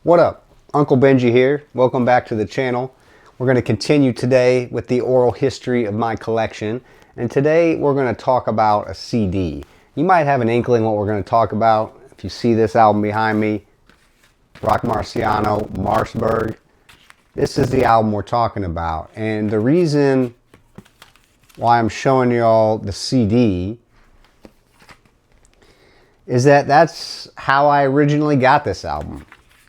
What up? Uncle Benji here. Welcome back to the channel. We're going to continue today with the oral history of my collection. And today we're going to talk about a CD. You might have an inkling what we're going to talk about. If you see this album behind me, Roc Marciano, Marcberg. This is the album we're talking about. And the reason why I'm showing y'all the CD is that that's how I originally got this album.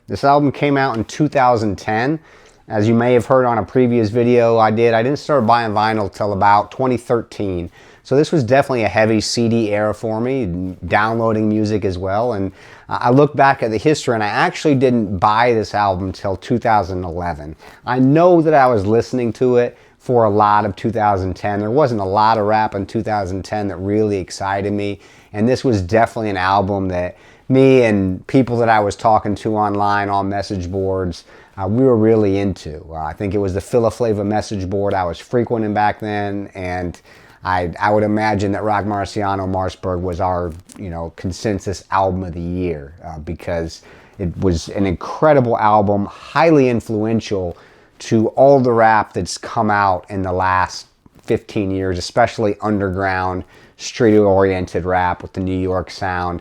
This album came out in 2010. As you may have heard on a previous video I didn't start buying vinyl till about 2013. So this was definitely a heavy CD era for me, downloading music as well. And I look back at the history and I actually didn't buy this album till 2011. I know that I was listening to it for a lot of 2010. There wasn't a lot of rap in 2010 that really excited me. And this was definitely an album that me and people that I was talking to online on message boards, we were really into. I think it was the Phila Flava message board I was frequenting back then, and I would imagine that Roc Marciano Marcberg was our consensus album of the year because it was an incredible album, highly influential to all the rap that's come out in the last 15 years, especially underground, street-oriented rap with the New York sound.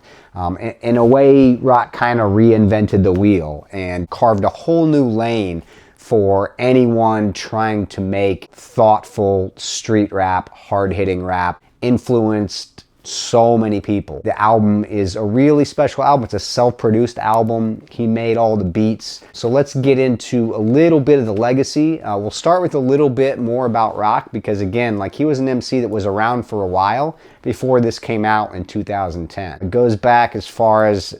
In a way, Roc kind of reinvented the wheel and carved a whole new lane for anyone trying to make thoughtful street rap, hard-hitting rap, influenced so many people. The album is a really special album. It's a self-produced album. He made all the beats. So let's get into a little bit of the legacy. We'll start with a little bit more about Roc because again, like he was an MC that was around for a while before this came out in 2010. It goes back as far as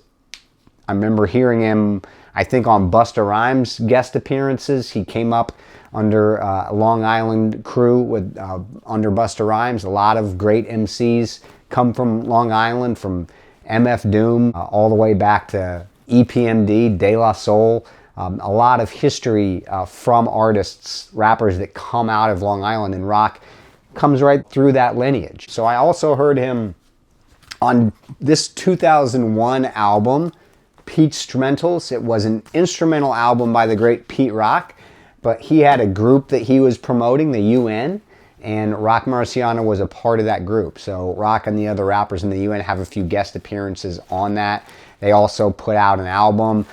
I remember hearing him, I think on Busta Rhymes guest appearances. He came up under Long Island crew with under Busta Rhymes. A lot of great MCs come from Long Island, from MF Doom all the way back to EPMD, De La Soul. A lot of history from artists, rappers that come out of Long Island, and Roc comes right through that lineage. So I also heard him on this 2001 album, Pete Instrumentals. It was an instrumental album by the great Pete Rock, but he had a group that he was promoting, the UN, and Roc Marciano was a part of that group. So Roc and the other rappers in the UN have a few guest appearances on that. They also put out an album,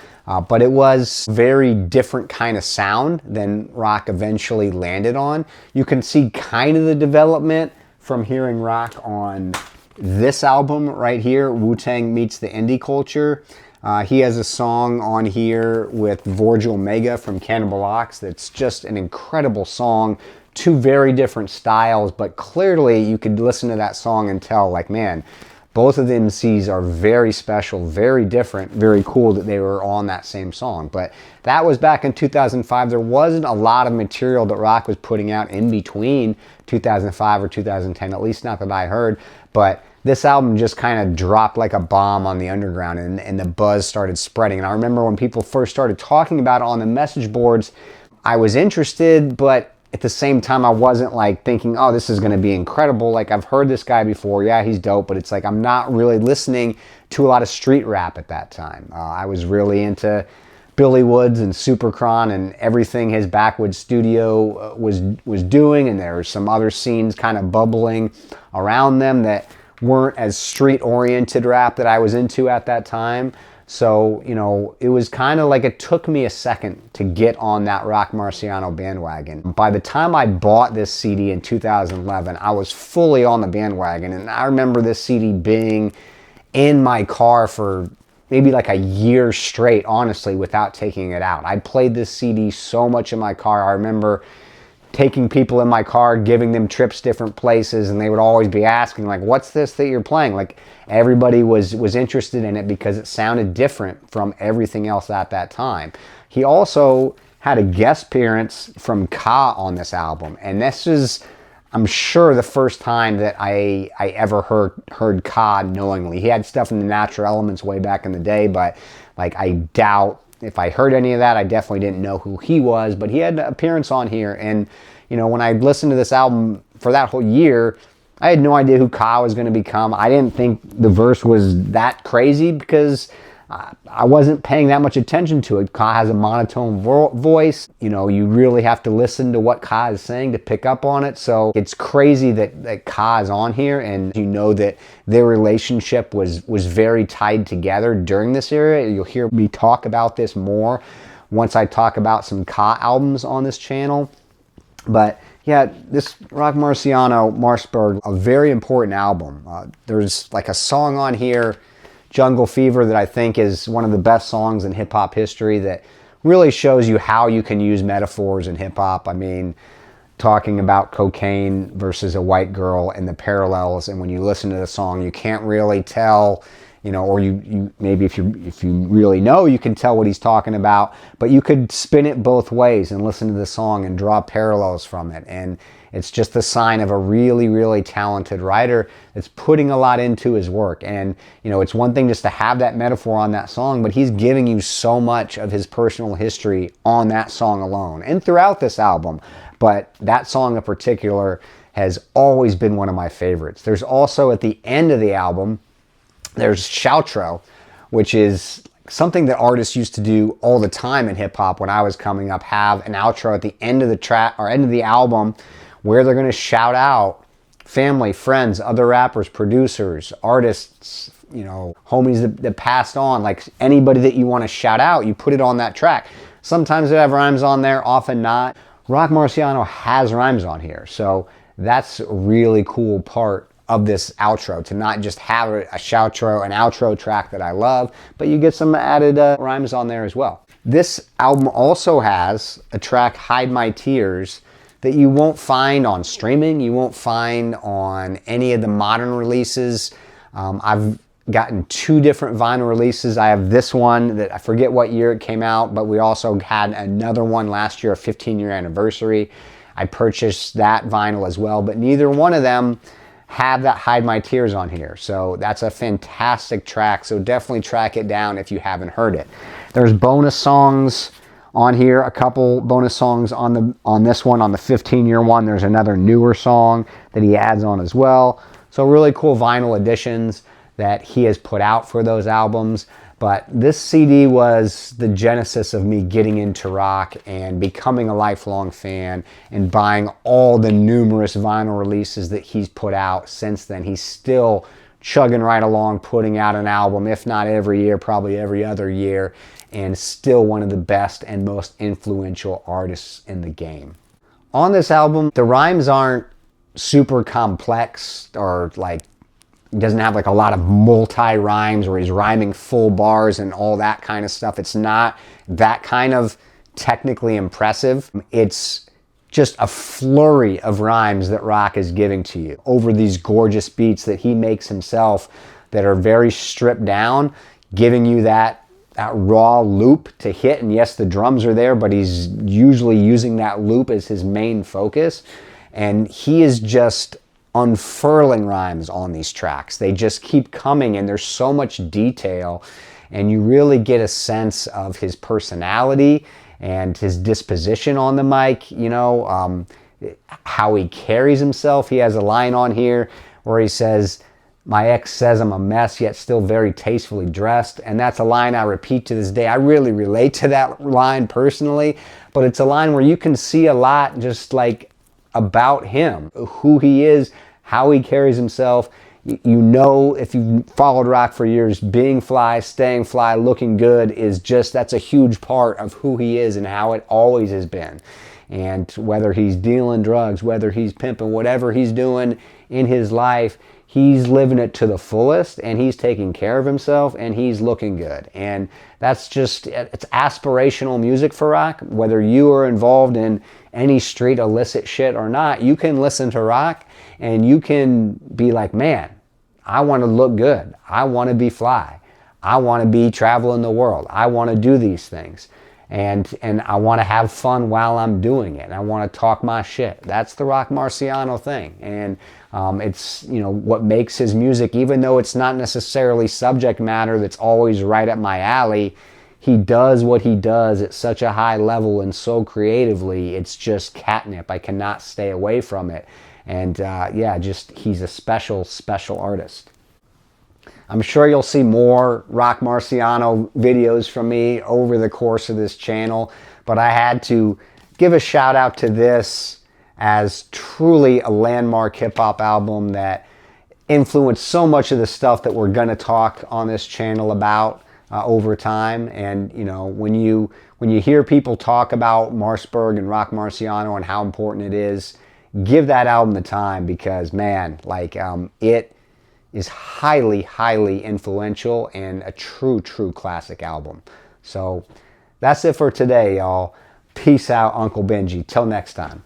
but it was very different kind of sound than Roc eventually landed on. You can see kind of the development from hearing Roc on this album right here, Wu-Tang Meets the Indie Culture. He has a song on here with Virgil Mega from Cannibal Ox that's just an incredible song. Two very different styles, but clearly you could listen to that song and tell, like, man, both of the MCs are very special, very different, very cool that they were on that same song. But that was back in 2005. There wasn't a lot of material that Roc was putting out in between 2005 or 2010, at least not that I heard. But this album just kind of dropped like a bomb on the underground, and the buzz started spreading. And I remember when people first started talking about it on the message boards, I was interested, but at the same time, I wasn't like thinking, oh, this is going to be incredible. Like, I've heard this guy before. Yeah, he's dope. But it's like I'm not really listening to a lot of street rap at that time. I was really into Billy Woods and Supercron and everything his Backwoods studio was doing. And there were some other scenes kind of bubbling around them that weren't as street-oriented rap that I was into at that time. So, it was kind of like it took me a second to get on that Roc Marciano bandwagon. By the time I bought this CD in 2011, I was fully on the bandwagon. And I remember this CD being in my car for maybe like a year straight, honestly, without taking it out. I played this CD so much in my car. I remember taking people in my car, giving them trips different places, and they would always be asking, like, what's this that you're playing? Like, everybody was interested in it because it sounded different from everything else at that time. He also had a guest appearance from Ka on this album, and this is, I'm sure, the first time that I ever heard Ka knowingly. He had stuff in the Natural Elements way back in the day, but like, I doubt if I heard any of that. I definitely didn't know who he was, but he had an appearance on here. And, when I listened to this album for that whole year, I had no idea who Ka was going to become. I didn't think the verse was that crazy because I wasn't paying that much attention to it. Ka has a monotone voice. You know, you really have to listen to what Ka is saying to pick up on it. So it's crazy that Ka is on here, and you know that their relationship was very tied together during this era. You'll hear me talk about this more once I talk about some Ka albums on this channel. But yeah, this Roc Marciano, Marcberg, a very important album. There's like a song on here, Jungle Fever, that I think is one of the best songs in hip-hop history, that really shows you how you can use metaphors in hip-hop. I mean, talking about cocaine versus a white girl and the parallels, and when you listen to the song, you can't really tell, you know, or you maybe if you really know, you can tell what he's talking about, but you could spin it both ways and listen to the song and draw parallels from it. And it's just a sign of a really, really talented writer that's putting a lot into his work. And, you know, it's one thing just to have that metaphor on that song, but he's giving you so much of his personal history on that song alone and throughout this album. But that song in particular has always been one of my favorites. There's also, at the end of the album, there's shoutro, which is something that artists used to do all the time in hip-hop when I was coming up, have an outro at the end of the track or end of the album where they're going to shout out family, friends, other rappers, producers, artists, you know, homies that passed on, like anybody that you want to shout out, you put it on that track. Sometimes they have rhymes on there, often not. Roc Marciano has rhymes on here, so that's a really cool part of this outro, to not just have a shoutro, an outro track that I love, but you get some added rhymes on there as well. This album also has a track, Hide My Tears, that you won't find on streaming, you won't find on any of the modern releases. I've gotten 2 different vinyl releases. I have this one that I forget what year it came out, but we also had another one last year, a 15-year anniversary. I purchased that vinyl as well, but neither one of them have that Hide My Tears on here. So that's a fantastic track, so definitely track it down if you haven't heard it. There's bonus songs on here, a couple bonus songs on this one, on the 15-year one. There's another newer song that he adds on as well. So really cool vinyl editions that he has put out for those albums. But this CD was the genesis of me getting into rock and becoming a lifelong fan and buying all the numerous vinyl releases that he's put out since then. He's still chugging right along, putting out an album, if not every year, probably every other year, and still one of the best and most influential artists in the game. On this album, the rhymes aren't super complex, or like, doesn't have like a lot of multi-rhymes where he's rhyming full bars and all that kind of stuff. It's not that kind of technically impressive. It's just a flurry of rhymes that Roc is giving to you over these gorgeous beats that he makes himself, that are very stripped down, giving you that raw loop to hit. And yes, the drums are there, but he's usually using that loop as his main focus. And he is just unfurling rhymes on these tracks. They just keep coming, and there's so much detail, and you really get a sense of his personality and his disposition on the mic, you know, how he carries himself. He has a line on here where he says, "My ex says I'm a mess, yet still very tastefully dressed." And that's a line I repeat to this day. I really relate to that line personally, but it's a line where you can see a lot just like about him, who he is, how he carries himself. You know, if you've followed Roc for years, being fly, staying fly, looking good is just, that's a huge part of who he is and how it always has been. And whether he's dealing drugs, whether he's pimping, whatever he's doing in his life, he's living it to the fullest, and he's taking care of himself, and he's looking good. And that's just, it's aspirational music for Roc. Whether you are involved in any street illicit shit or not, you can listen to Roc and you can be like, man, I want to look good. I want to be fly. I want to be traveling the world. I want to do these things. And I want to have fun while I'm doing it. And I want to talk my shit. That's the Roc Marciano thing. And it's, you know, what makes his music, even though it's not necessarily subject matter that's always right up my alley, he does what he does at such a high level and so creatively. It's just catnip. I cannot stay away from it. And yeah, just, he's a special, special artist. I'm sure you'll see more Roc Marciano videos from me over the course of this channel, but I had to give a shout out to this as truly a landmark hip-hop album that influenced so much of the stuff that we're going to talk on this channel about over time. And you know, when you hear people talk about Marcberg and Roc Marciano and how important it is, give that album the time, because man, like it is highly, highly influential and a true classic album. So that's it for today, y'all. Peace out, Uncle Benji. Till next time.